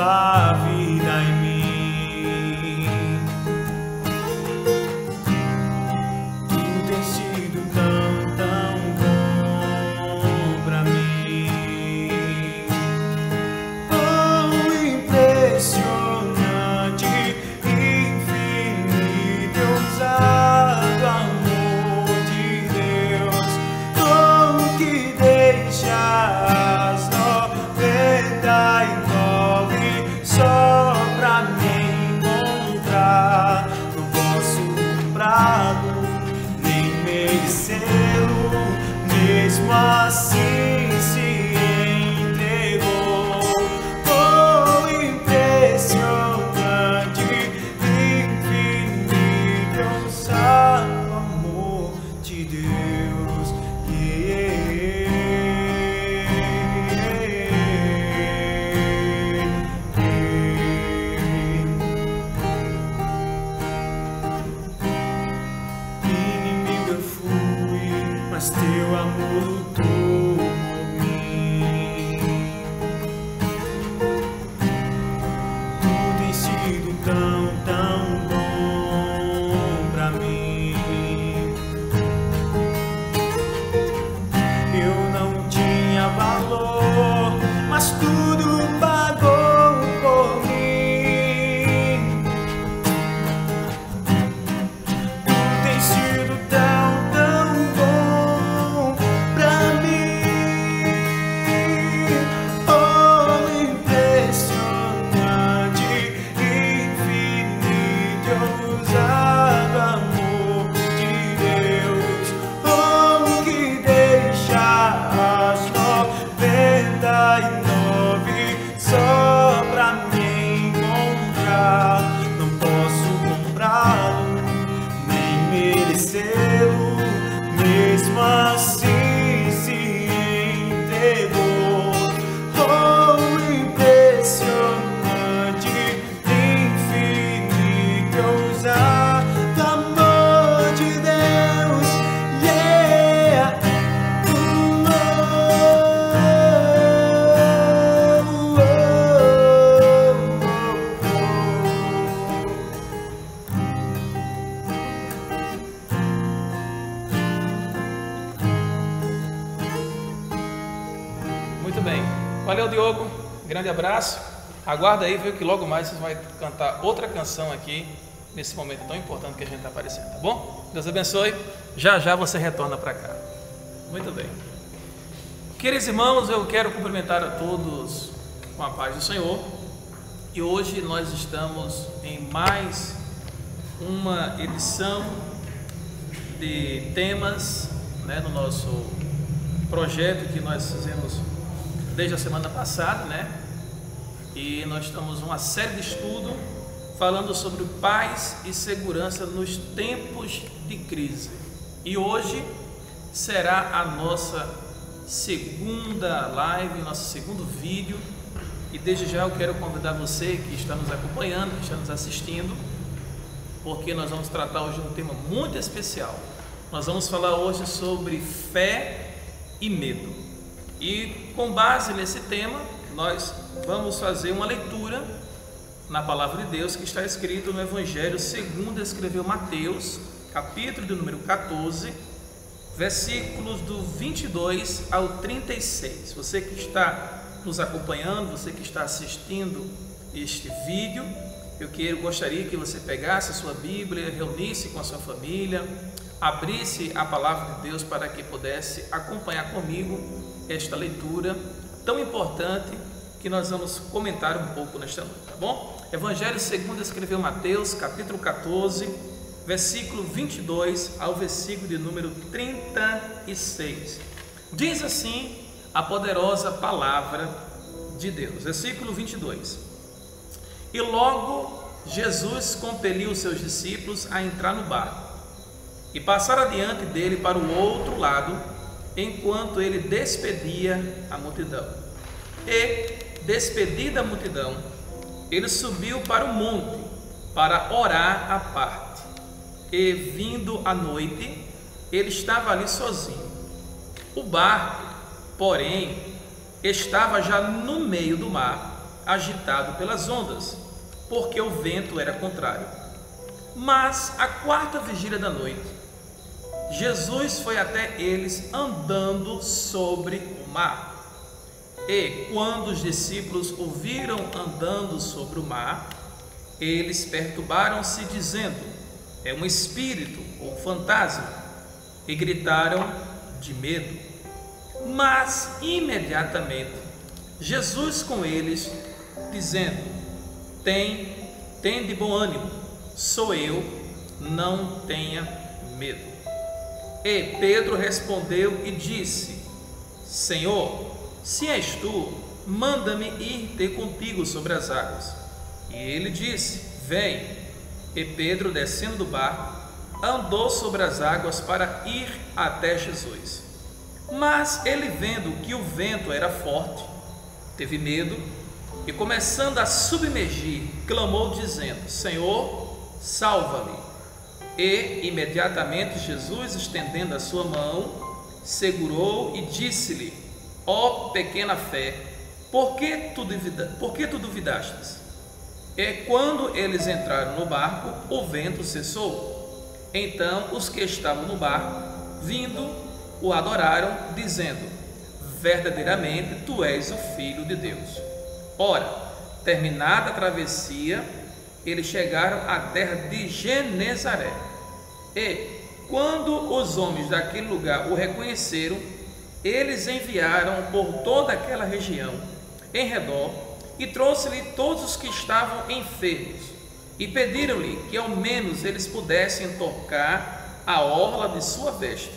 a vida em mim. Tu tens sido tão, tão bom pra mim. Tão impressionante, infinito, ousado amor de Deus, como que deixas 99 só pra me encontrar. Não posso comprá-lo, nem merecê-lo, mesmo assim se entregou. Oh, impressionante, infinito, ousado amor de Deus. Inimigo eu fui, mas teu amor lutou por mim. Tu tens sido tão, tão bom pra mim. Eu não tinha valor, mas tudo pagou por mim. Tu tens sido tão, tão bom pra mim. Oh, impressionante, infinito, ousado amor de Deus, como que deixa as 99 só pra me encontrar. Não posso comprá-lo, nem merecê-lo, mesmo assim se entregou. Oh, impressionante, infinito, ousado amor de Deus. Yeah. Muito bem, valeu Diogo, grande abraço. Aguarda aí, viu, que logo mais você vai cantar outra canção aqui nesse momento tão importante que a gente está aparecendo, tá bom? Deus abençoe, já já você retorna para cá. Muito bem. Queridos irmãos, eu quero cumprimentar a todos com a paz do Senhor. E hoje nós estamos em mais uma edição de temas, né, no nosso projeto que nós fizemos desde a semana passada, né? E nós estamos numa série de estudo falando sobre paz e segurança nos tempos de crise. E hoje será a nossa segunda live, nosso segundo vídeo. E desde já eu quero convidar você que está nos acompanhando, que está nos assistindo, porque nós vamos tratar hoje de um tema muito especial. Nós vamos falar hoje sobre fé e medo. E com base nesse tema, nós vamos fazer uma leitura na palavra de Deus que está escrito no Evangelho segundo escreveu Mateus, capítulo de número 14, versículos do 22 ao 36. Você que está nos acompanhando, você que está assistindo este vídeo, gostaria que você pegasse a sua Bíblia, reunisse com a sua família, abrisse a palavra de Deus para que pudesse acompanhar comigo esta leitura tão importante que nós vamos comentar um pouco nesta noite, tá bom? Evangelho segundo escreveu Mateus, capítulo 14, versículo 22 ao versículo de número 36. Diz assim a poderosa palavra de Deus, versículo 22. E logo Jesus compeliu os seus discípulos a entrar no barco e passar adiante dele para o outro lado, enquanto ele despedia a multidão. E, despedida a multidão, ele subiu para o monte para orar à parte. E, vindo a noite, ele estava ali sozinho. O barco, porém, estava já no meio do mar, agitado pelas ondas, porque o vento era contrário. Mas, à quarta vigília da noite, Jesus foi até eles andando sobre o mar. E, quando os discípulos o viram andando sobre o mar, eles perturbaram-se, dizendo: é um espírito ou um fantasma, e gritaram de medo. Mas, imediatamente, Jesus com eles, dizendo: Tende bom ânimo, sou eu, não tenha medo. E Pedro respondeu e disse: Senhor, se és tu, manda-me ir ter contigo sobre as águas. E ele disse: Vem. E Pedro, descendo do barco, andou sobre as águas para ir até Jesus. Mas ele, vendo que o vento era forte, teve medo e, começando a submergir, clamou dizendo: Senhor, salva-me. E imediatamente Jesus, estendendo a sua mão, segurou e disse-lhe: ó pequena fé, por que tu duvidastes? E quando eles entraram no barco, o vento cessou. Então os que estavam no barco, vindo, o adoraram, dizendo: verdadeiramente tu és o Filho de Deus. Ora, terminada a travessia, eles chegaram à terra de Genezaré. E, quando os homens daquele lugar o reconheceram, eles enviaram por toda aquela região em redor e trouxe-lhe todos os que estavam enfermos e pediram-lhe que ao menos eles pudessem tocar a orla de sua veste.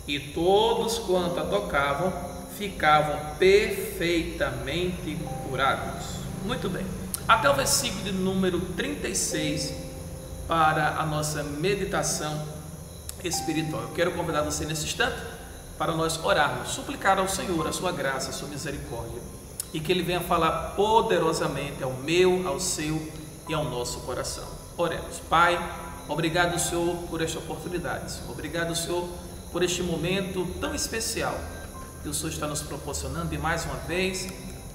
E todos quanto a tocavam ficavam perfeitamente curados. Muito bem. Até o versículo de número 36 para a nossa meditação espiritual. Eu quero convidar você nesse instante para nós orarmos, suplicar ao Senhor a sua graça, a sua misericórdia, e que Ele venha falar poderosamente ao meu, ao seu e ao nosso coração. Oremos. Pai, obrigado, Senhor, por esta oportunidade. Obrigado, Senhor, por este momento tão especial que o Senhor está nos proporcionando, e mais uma vez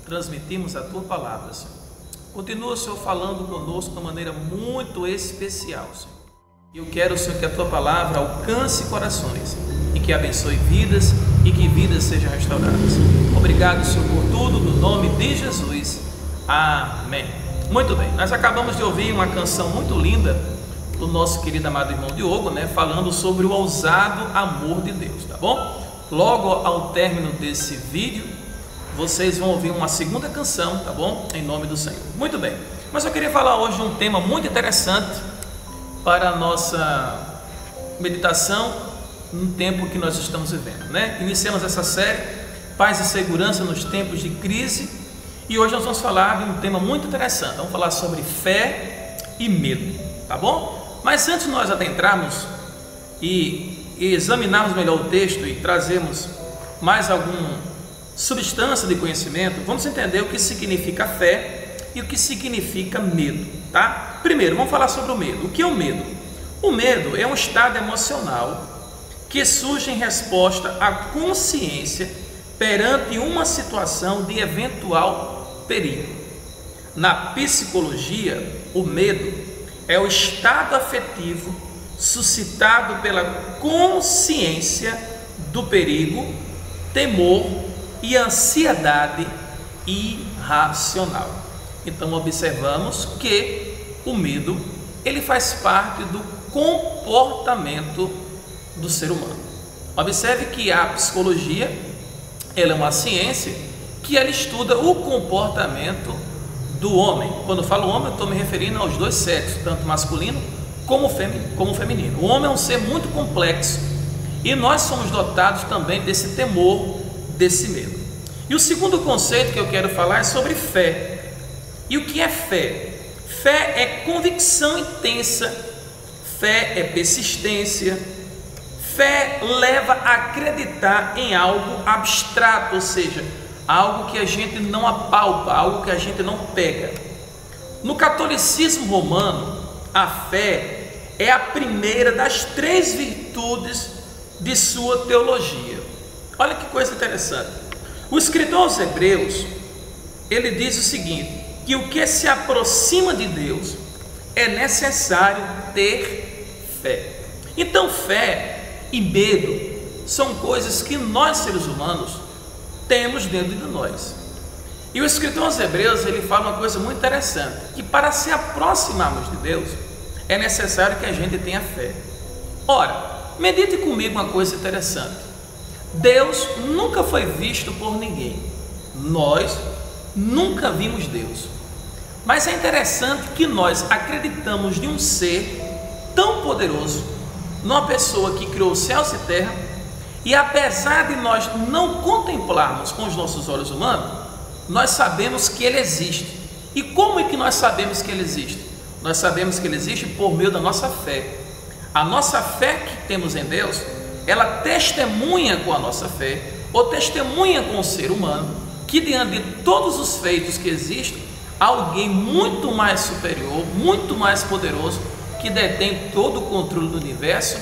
transmitimos a Tua palavra, Senhor. Continua, Senhor, falando conosco de uma maneira muito especial, Senhor. E eu quero, Senhor, que a Tua palavra alcance corações e que abençoe vidas e que vidas sejam restauradas. Obrigado, Senhor, por tudo, no nome de Jesus. Amém. Muito bem, nós acabamos de ouvir uma canção muito linda do nosso querido amado irmão Diogo, falando sobre o ousado amor de Deus, tá bom? Logo ao término desse vídeo, vocês vão ouvir uma segunda canção, tá bom? Em nome do Senhor. Muito bem, mas eu queria falar hoje de um tema muito interessante para a nossa meditação no tempo que nós estamos vivendo, Iniciamos essa série, Paz e Segurança nos Tempos de Crise, e hoje nós vamos falar de um tema muito interessante. Vamos falar sobre fé e medo, tá bom? Mas antes de nós adentrarmos e examinarmos melhor o texto e trazermos mais alguma substância de conhecimento, vamos entender o que significa fé e o que significa medo, tá? Primeiro, vamos falar sobre o medo. O que é o medo? O medo é um estado emocional que surge em resposta à consciência perante uma situação de eventual perigo. Na psicologia, o medo é o estado afetivo suscitado pela consciência do perigo, temor e ansiedade irracional. Então observamos que o medo, ele faz parte do comportamento do ser humano. Observe que a psicologia, ela é uma ciência que ela estuda o comportamento do homem. Quando eu falo homem, eu estou me referindo aos dois sexos, tanto masculino como feminino. O homem é um ser muito complexo e nós somos dotados também desse temor, desse medo. E o segundo conceito que eu quero falar é sobre fé. E o que é fé? Fé é convicção intensa, fé é persistência, fé leva a acreditar em algo abstrato, ou seja, algo que a gente não apalpa, algo que a gente não pega. No catolicismo romano, a fé é a primeira das 3 virtudes de sua teologia. Olha que coisa interessante. O escritor aos Hebreus, ele diz o seguinte: que o que se aproxima de Deus é necessário ter fé. Então, fé e medo são coisas que nós, seres humanos, temos dentro de nós. E o escritor aos Hebreus, ele fala uma coisa muito interessante, que para se aproximarmos de Deus, é necessário que a gente tenha fé. Ora, medite comigo uma coisa interessante. Deus nunca foi visto por ninguém. Nós nunca vimos Deus. Mas é interessante que nós acreditamos em um ser tão poderoso, numa pessoa que criou céus e terra, e apesar de nós não contemplarmos com os nossos olhos humanos, nós sabemos que Ele existe. E como é que nós sabemos que Ele existe? Nós sabemos que Ele existe por meio da nossa fé. A nossa fé que temos em Deus, ela testemunha com a nossa fé, ou testemunha com o ser humano, que diante de todos os feitos que existem, há alguém muito mais superior, muito mais poderoso, que detém todo o controle do universo,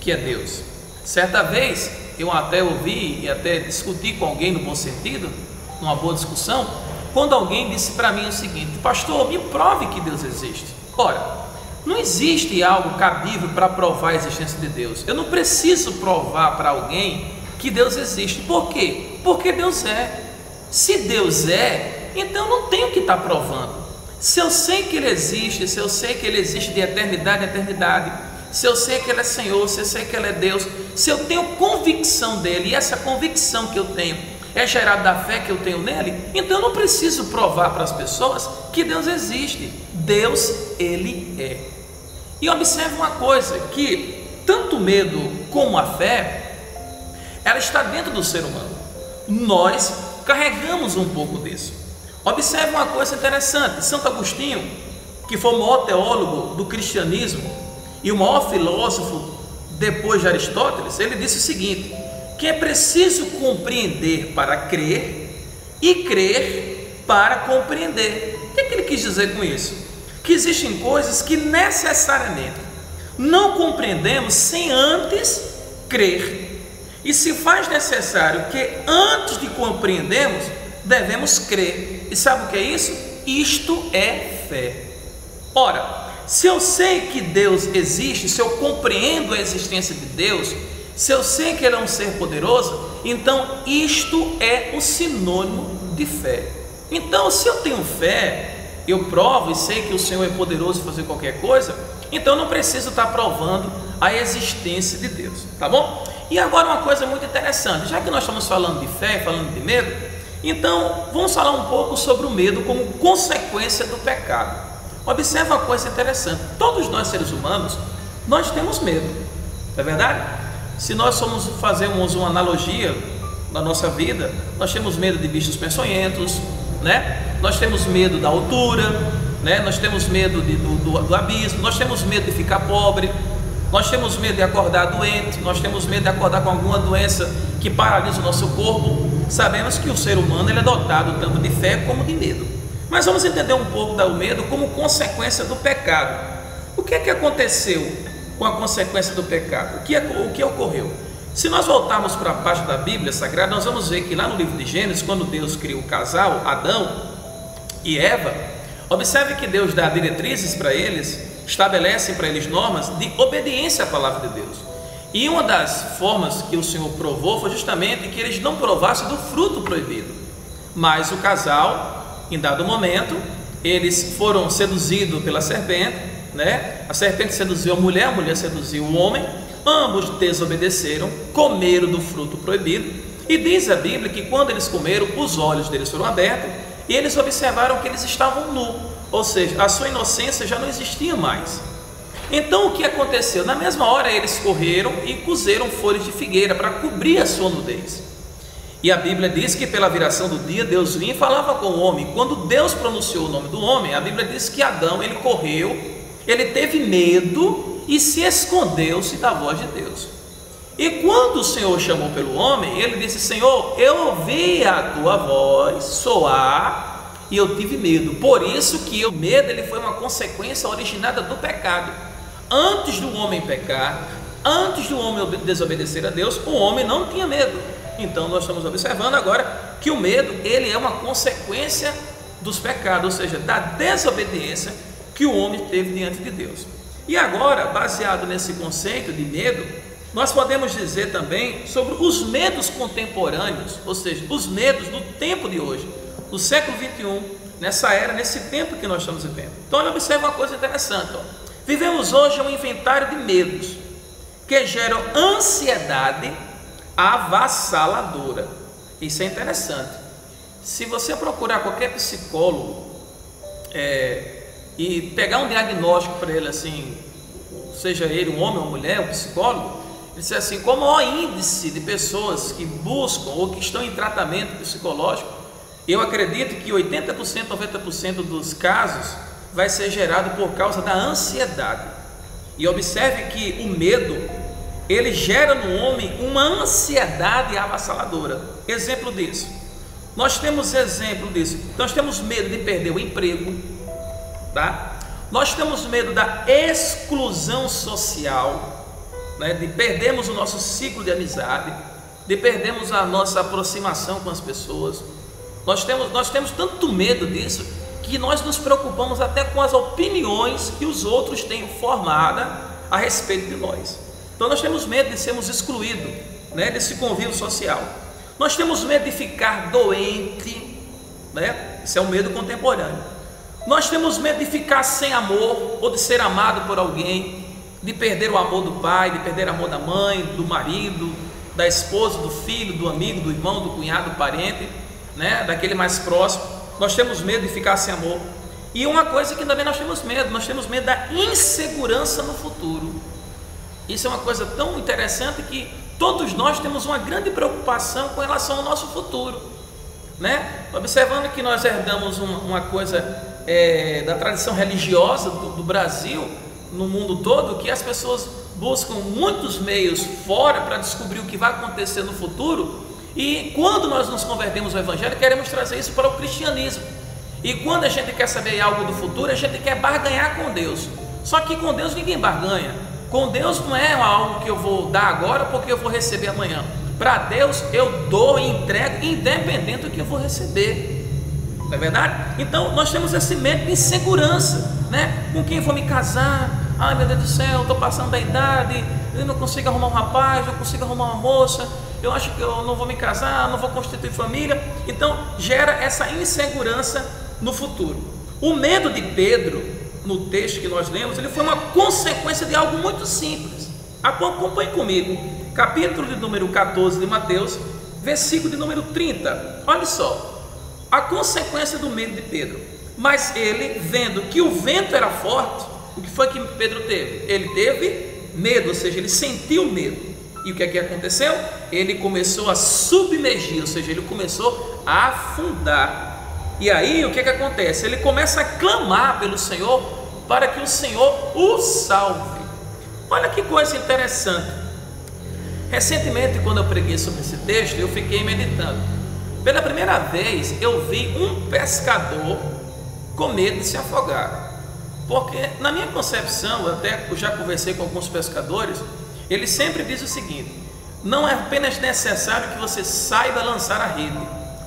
que é Deus. Certa vez, eu até ouvi e até discuti com alguém no bom sentido, numa boa discussão, quando alguém disse para mim o seguinte: pastor, me prove que Deus existe. Ora, não existe algo cabível para provar a existência de Deus. Eu não preciso provar para alguém que Deus existe. Por quê? Porque Deus é. Se Deus é, então não tenho que estar provando. Se eu sei que Ele existe, se eu sei que Ele existe de eternidade a eternidade, se eu sei que Ele é Senhor, se eu sei que Ele é Deus, se eu tenho convicção dEle, e essa convicção que eu tenho é gerada da fé que eu tenho nele, então eu não preciso provar para as pessoas que Deus existe. Deus, Ele é. E observe uma coisa, que tanto o medo como a fé, ela está dentro do ser humano. Nós carregamos um pouco disso. Observe uma coisa interessante. Santo Agostinho, que foi o maior teólogo do cristianismo e o maior filósofo depois de Aristóteles, ele disse o seguinte: que é preciso compreender para crer e crer para compreender. O que ele quis dizer com isso? Que existem coisas que necessariamente não compreendemos sem antes crer. E se faz necessário que antes de compreendermos, devemos crer. E sabe o que é isso? Isto é fé. Ora, se eu sei que Deus existe, se eu compreendo a existência de Deus, se eu sei que Ele é um ser poderoso, então isto é o sinônimo de fé. Então, se eu tenho fé, eu provo e sei que o Senhor é poderoso em fazer qualquer coisa, então eu não preciso estar provando a existência de Deus, tá bom? E agora uma coisa muito interessante, já que nós estamos falando de fé, falando de medo, então vamos falar um pouco sobre o medo como consequência do pecado. Observe uma coisa interessante: todos nós seres humanos, nós temos medo, não é verdade? Se nós fazemos uma analogia na nossa vida, nós temos medo de bichos peçonhentos, né? Nós temos medo da altura, né? Nós temos medo do abismo, nós temos medo de ficar pobre, nós temos medo de acordar doente, nós temos medo de acordar com alguma doença que paralisa o nosso corpo. Sabemos que o ser humano ele é dotado tanto de fé como de medo. Mas vamos entender um pouco do medo como consequência do pecado. O que é que aconteceu com a consequência do pecado? O que ocorreu? Se nós voltarmos para a página da Bíblia Sagrada, nós vamos ver que lá no livro de Gênesis, quando Deus cria o casal, Adão e Eva, observe que Deus dá diretrizes para eles, estabelece para eles normas de obediência à palavra de Deus. E uma das formas que o Senhor provou foi justamente que eles não provassem do fruto proibido. Mas o casal, em dado momento, eles foram seduzidos pela serpente, né? A serpente seduziu a mulher seduziu o homem, ambos desobedeceram, comeram do fruto proibido, e diz a Bíblia que quando eles comeram, os olhos deles foram abertos, e eles observaram que eles estavam nus, ou seja, a sua inocência já não existia mais. Então o que aconteceu? Na mesma hora eles correram e cozeram folhas de figueira para cobrir a sua nudez. E a Bíblia diz que pela viração do dia Deus vinha e falava com o homem. Quando Deus pronunciou o nome do homem, a Bíblia diz que Adão, ele correu, ele teve medo e se escondeu-se da voz de Deus. E quando o Senhor chamou pelo homem, ele disse: Senhor, eu ouvi a tua voz soar e eu tive medo. Por isso que o medo ele foi uma consequência originada do pecado. Antes do homem pecar, antes do homem desobedecer a Deus, o homem não tinha medo. Então nós estamos observando agora que o medo ele é uma consequência dos pecados, ou seja, da desobediência que o homem teve diante de Deus. E agora, baseado nesse conceito de medo, nós podemos dizer também sobre os medos contemporâneos, ou seja, os medos do tempo de hoje, do século 21, nessa era, nesse tempo que nós estamos vivendo. Então, olha, observa uma coisa interessante, ó. Vivemos hoje um inventário de medos que geram ansiedade avassaladora. Isso é interessante. Se você procurar qualquer psicólogo e pegar um diagnóstico para ele, assim, seja ele um homem ou uma mulher, um psicólogo, ele diz assim: como o maior índice de pessoas que buscam ou que estão em tratamento psicológico, eu acredito que 80%, 90% dos casos vai ser gerado por causa da ansiedade. E observe que o medo, ele gera no homem uma ansiedade avassaladora. Exemplo disso, nós temos medo de perder o emprego, tá? Nós temos medo da exclusão social, né? De perdermos o nosso ciclo de amizade, de perdermos a nossa aproximação com as pessoas. Nós temos tanto medo disso que nós nos preocupamos até com as opiniões que os outros têm formada a respeito de nós. Então nós temos medo de sermos excluídos, né, desse convívio social. Nós temos medo de ficar doente, né? Isso é um medo contemporâneo. Nós temos medo de ficar sem amor ou de ser amado por alguém, de perder o amor do pai, de perder o amor da mãe, do marido, da esposa, do filho, do amigo, do irmão, do cunhado, do parente, né, daquele mais próximo. Nós temos medo de ficar sem amor. E uma coisa que também nós temos medo da insegurança no futuro. Isso é uma coisa tão interessante que todos nós temos uma grande preocupação com relação ao nosso futuro, né? Observando que nós herdamos uma coisa da tradição religiosa do Brasil, no mundo todo, que as pessoas buscam muitos meios fora para descobrir o que vai acontecer no futuro. E quando nós nos convertemos ao Evangelho, queremos trazer isso para o cristianismo. E quando a gente quer saber algo do futuro, a gente quer barganhar com Deus. Só que com Deus ninguém barganha. Com Deus não é algo que eu vou dar agora porque eu vou receber amanhã. Para Deus eu dou e entrego independente do que eu vou receber. Não é verdade? Então nós temos esse medo de insegurança, né? Com quem eu vou me casar? Ai, meu Deus do céu, estou passando da idade, eu não consigo arrumar um rapaz, não consigo arrumar uma moça, eu acho que eu não vou me casar, não vou constituir família. Então gera essa insegurança no futuro. O medo de Pedro, no texto que nós lemos, ele foi uma consequência de algo muito simples. Acompanhe comigo, capítulo de número 14 de Mateus, versículo de número 30. Olha só, a consequência do medo de Pedro. Mas ele, vendo que o vento era forte, o que foi que Pedro teve? Ele teve medo, ou seja, ele sentiu medo. E o que é que aconteceu? Ele começou a submergir, ou seja, ele começou a afundar. E aí o que é que acontece? Ele começa a clamar pelo Senhor para que o Senhor o salve. Olha que coisa interessante. Recentemente, quando eu preguei sobre esse texto, eu fiquei meditando. Pela primeira vez eu vi um pescador com medo de se afogar. Porque na minha concepção, até eu já conversei com alguns pescadores, eles sempre dizem o seguinte: não é apenas necessário que você saiba lançar a rede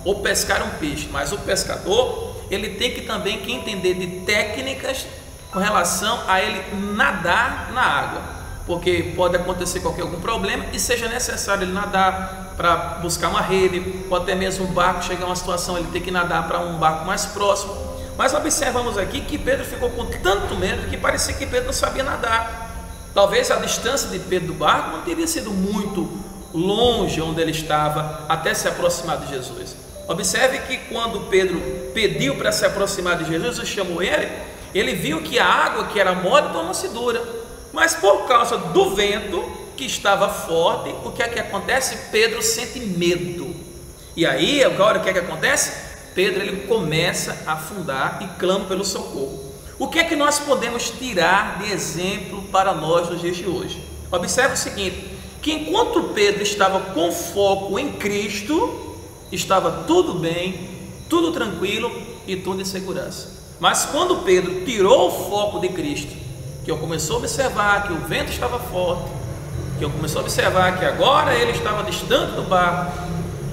ou pescar um peixe, mas o pescador, ele tem que também entender de técnicas com relação a ele nadar na água, porque pode acontecer algum problema e seja necessário ele nadar para buscar uma rede, ou até mesmo um barco, chegar a uma situação, ele tem que nadar para um barco mais próximo. Mas observamos aqui que Pedro ficou com tanto medo que parecia que Pedro não sabia nadar. Talvez a distância de Pedro do barco não teria sido muito longe onde ele estava até se aproximar de Jesus. Observe que quando Pedro pediu para se aproximar de Jesus, Jesus chamou ele, ele viu que a água que era mole tornou-se dura. Mas por causa do vento que estava forte, o que é que acontece? Pedro sente medo. E aí agora o que é que acontece? Pedro ele começa a afundar e clama pelo socorro. O que é que nós podemos tirar de exemplo para nós nos dias de hoje? Observe o seguinte, que enquanto Pedro estava com foco em Cristo, estava tudo bem, tudo tranquilo e tudo em segurança. Mas quando Pedro tirou o foco de Cristo, que eu começou a observar que o vento estava forte, que eu comecei a observar que agora ele estava distante do barco,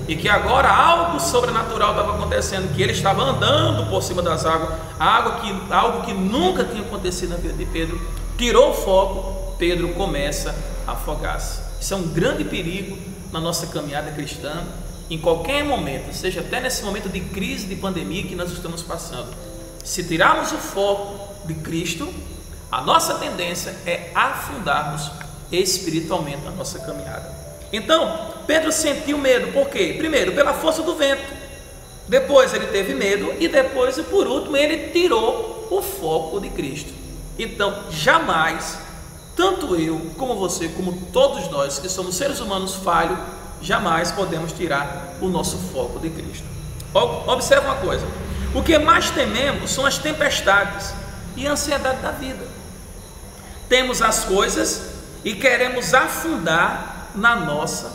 e que agora algo sobrenatural estava acontecendo, que ele estava andando por cima das águas, algo que nunca tinha acontecido na vida de Pedro, tirou o foco, Pedro começa a afogar-se. Isso é um grande perigo na nossa caminhada cristã, em qualquer momento, seja até nesse momento de crise, de pandemia que nós estamos passando. Se tirarmos o foco de Cristo, a nossa tendência é afundarmos espiritualmente na nossa caminhada. Então, Pedro sentiu medo, por quê? Primeiro, pela força do vento, depois ele teve medo e depois, e por último, ele tirou o foco de Cristo. Então, jamais, tanto eu como você, como todos nós que somos seres humanos falhos, jamais podemos tirar o nosso foco de Cristo. Observe uma coisa: o que mais tememos são as tempestades e a ansiedade da vida. Temos as coisas e queremos afundar na nossa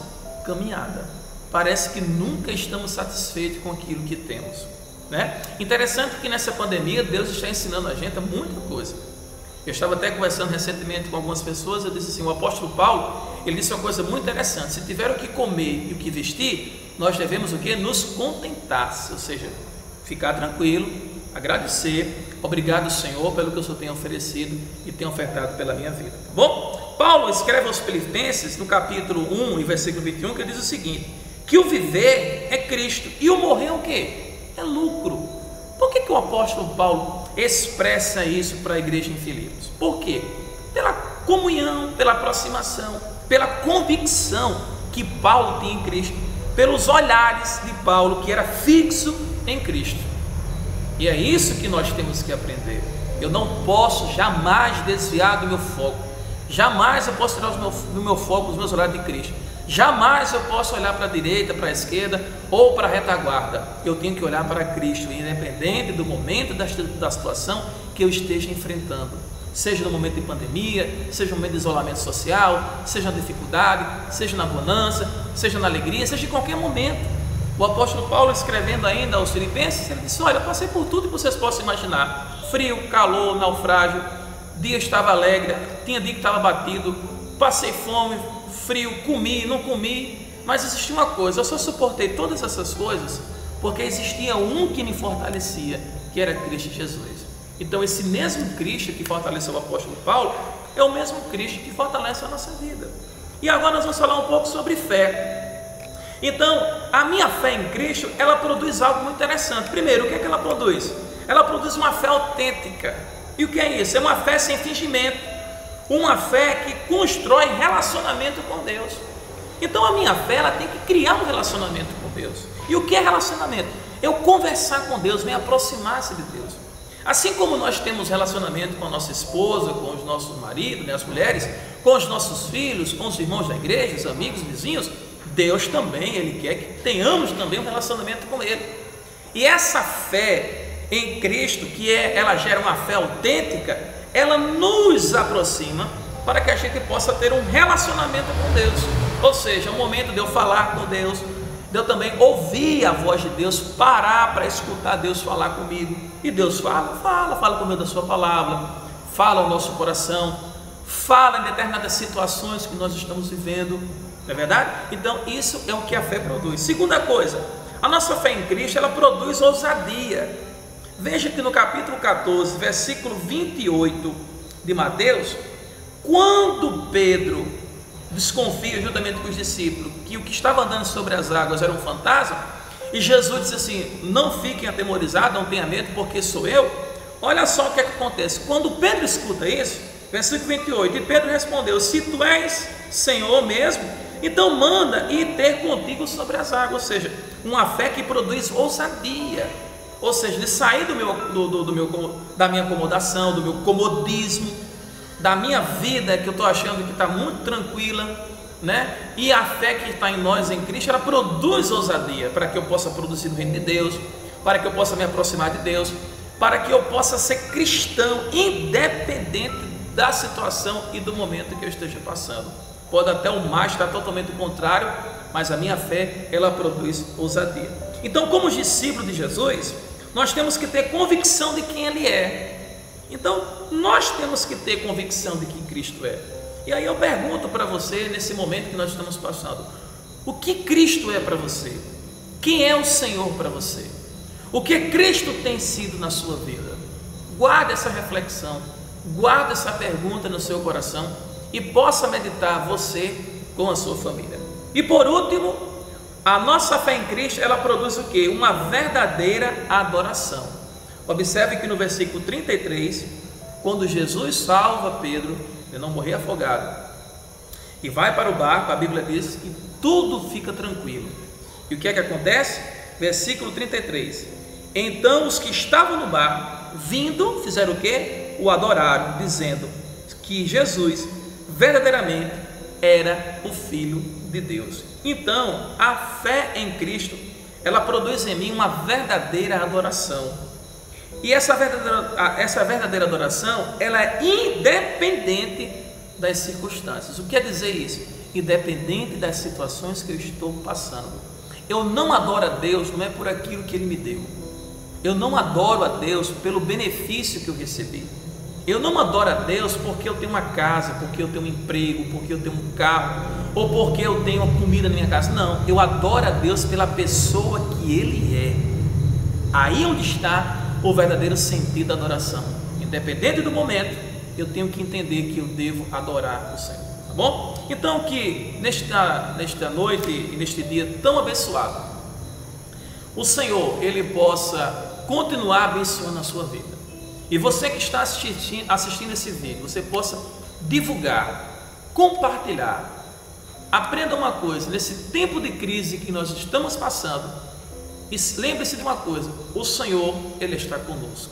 caminhada. Parece que nunca estamos satisfeitos com aquilo que temos, né? Interessante que nessa pandemia Deus está ensinando a gente muita coisa. Eu estava até conversando recentemente com algumas pessoas. Eu disse assim: o apóstolo Paulo, ele disse uma coisa muito interessante: se tiver o que comer e o que vestir, nós devemos o que? Nos contentar, ou seja, ficar tranquilo, agradecer, obrigado Senhor pelo que o Senhor tem oferecido e tem ofertado pela minha vida, tá bom? Paulo escreve aos Filipenses no capítulo 1 e versículo 21, que ele diz o seguinte: que o viver é Cristo e o morrer é o que? É lucro. Por que o apóstolo Paulo expressa isso para a igreja em Filipos? Por quê? Pela comunhão, pela aproximação, pela convicção que Paulo tinha em Cristo, pelos olhares de Paulo que era fixo em Cristo. E é isso que nós temos que aprender. Eu não posso jamais desviar do meu foco, jamais eu posso tirar do meu foco os meus olhares de Cristo, jamais eu posso olhar para a direita, para a esquerda ou para a retaguarda. Eu tenho que olhar para Cristo, independente do momento, da situação que eu esteja enfrentando, seja no momento de pandemia, seja no momento de isolamento social, seja na dificuldade, seja na bonança, seja na alegria, seja em qualquer momento. O apóstolo Paulo, escrevendo ainda aos Filipenses, ele disse: olha, eu passei por tudo que vocês possam imaginar: frio, calor, naufrágio, dia estava alegre, tinha dia que estava batido, passei fome, frio, comi, não comi, mas existia uma coisa: eu só suportei todas essas coisas porque existia um que me fortalecia, que era Cristo Jesus. Então esse mesmo Cristo que fortaleceu o apóstolo Paulo é o mesmo Cristo que fortalece a nossa vida. E agora nós vamos falar um pouco sobre fé. Então, a minha fé em Cristo, ela produz algo muito interessante. Primeiro, o que é que ela produz? Ela produz uma fé autêntica. E o que é isso? É uma fé sem fingimento, uma fé que constrói relacionamento com Deus. Então a minha fé, ela tem que criar um relacionamento com Deus. E o que é relacionamento? Eu conversar com Deus, me aproximar-se de Deus. Assim como nós temos relacionamento com a nossa esposa, com os nossos maridos, né, as mulheres, com os nossos filhos, com os irmãos da igreja, os amigos, vizinhos, Deus também, Ele quer que tenhamos também um relacionamento com Ele. E essa fé em Cristo, ela gera uma fé autêntica, ela nos aproxima para que a gente possa ter um relacionamento com Deus. Ou seja, o momento de eu falar com Deus, de eu também ouvir a voz de Deus, parar para escutar Deus falar comigo. E Deus fala por meio da sua palavra, fala ao nosso coração, fala em determinadas situações que nós estamos vivendo. Não é verdade? Então isso é o que a fé produz. Segunda coisa, a nossa fé em Cristo, ela produz ousadia. Veja que no capítulo 14, versículo 28 de Mateus, quando Pedro desconfia juntamente com os discípulos que o que estava andando sobre as águas era um fantasma, e Jesus disse assim: não fiquem atemorizados, não tenham medo, porque sou eu. Olha só o que é que acontece. Quando Pedro escuta isso, versículo 28, e Pedro respondeu: se tu és Senhor mesmo, então manda ir ter contigo sobre as águas. Ou seja, uma fé que produz ousadia, ou seja, de sair da minha acomodação, do meu comodismo, da minha vida que eu estou achando que está muito tranquila, né? E a fé que está em nós, em Cristo, ela produz ousadia para que eu possa produzir no reino de Deus, para que eu possa me aproximar de Deus, para que eu possa ser cristão independente da situação e do momento que eu esteja passando. Pode até o mar estar totalmente contrário, mas a minha fé, ela produz ousadia. Então, como os discípulos de Jesus, nós temos que ter convicção de quem Ele é. Então, nós temos que ter convicção de quem Cristo é. E aí eu pergunto para você, nesse momento que nós estamos passando, o que Cristo é para você? Quem é o Senhor para você? O que Cristo tem sido na sua vida? Guarde essa reflexão, guarde essa pergunta no seu coração e possa meditar você com a sua família. E por último, a nossa fé em Cristo, ela produz o quê? Uma verdadeira adoração. Observe que no versículo 33, quando Jesus salva Pedro de não morrer afogado e vai para o barco, a Bíblia diz que tudo fica tranquilo. E o que é que acontece? Versículo 33: então os que estavam no barco, vindo, fizeram o quê? O adoraram, dizendo que Jesus verdadeiramente era o Filho de Deus. Então, a fé em Cristo, ela produz em mim uma verdadeira adoração. E essa verdadeira adoração, ela é independente das circunstâncias. O que quer dizer isso? Independente das situações que eu estou passando. Eu não adoro a Deus, não é por aquilo que Ele me deu. Eu não adoro a Deus pelo benefício que eu recebi. Eu não adoro a Deus porque eu tenho uma casa, porque eu tenho um emprego, porque eu tenho um carro, ou porque eu tenho comida na minha casa. Não, eu adoro a Deus pela pessoa que Ele é. Aí onde está o verdadeiro sentido da adoração. Independente do momento, eu tenho que entender que eu devo adorar o Senhor, tá bom? Então que nesta noite e neste dia tão abençoado, o Senhor, Ele possa continuar abençoando a sua vida. E você que está assistindo esse vídeo, você possa divulgar, compartilhar. Aprenda uma coisa, nesse tempo de crise que nós estamos passando, e lembre-se de uma coisa: o Senhor, Ele está conosco.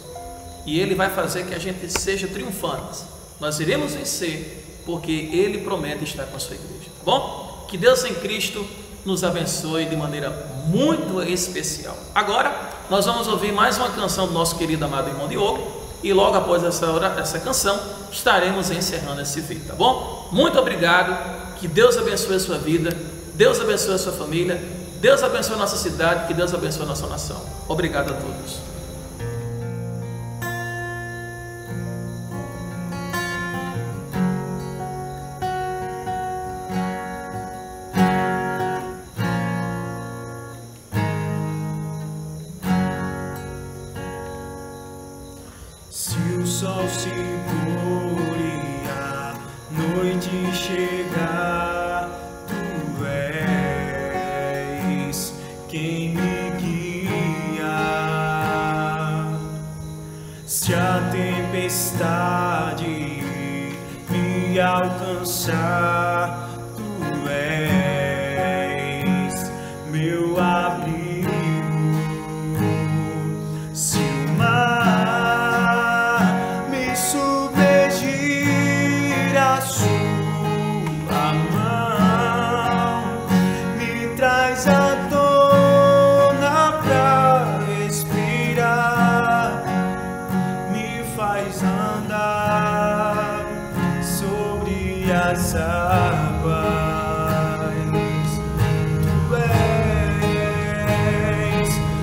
E Ele vai fazer que a gente seja triunfantes. Nós iremos vencer, porque Ele promete estar com a sua igreja, tá bom? Que Deus em Cristo nos abençoe de maneira muito especial. Agora, nós vamos ouvir mais uma canção do nosso querido amado irmão Diogo, e logo após essa canção, estaremos encerrando esse vídeo, tá bom? Muito obrigado, que Deus abençoe a sua vida, Deus abençoe a sua família, Deus abençoe a nossa cidade, que Deus abençoe a nossa nação. Obrigado a todos. Se o sol se pôr e a noite chegar, tu és quem me guia. Se a tempestade me alcançar, tu és meu abrigo. Se o mar me submergir, a sua mão me traz à tona pra respirar, me faz andar sobre as águas.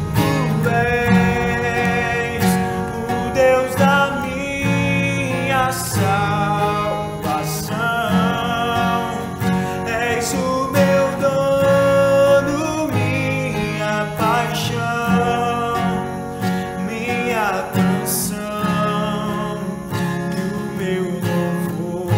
Tu és o Deus da minha salvação. És o meu dono, minha paixão, minha canção e o meu louvor.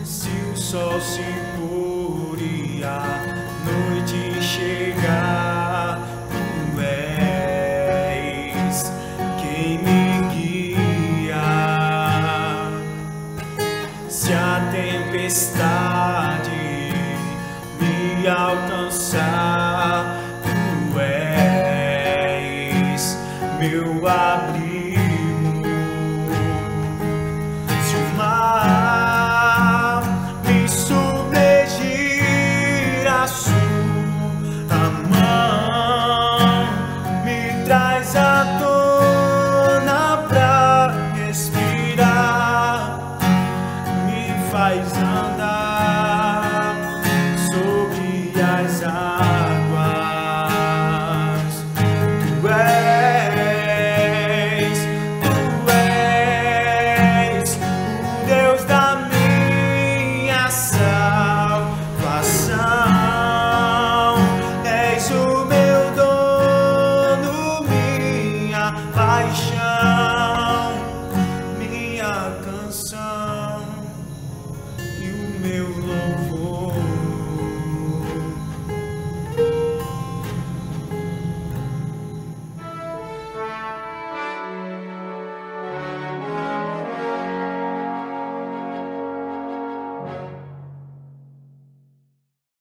Se o sol se pôr e a noite chegar, tu és quem me guia. Se a tempestade me alcançar, tu és meu abrigo.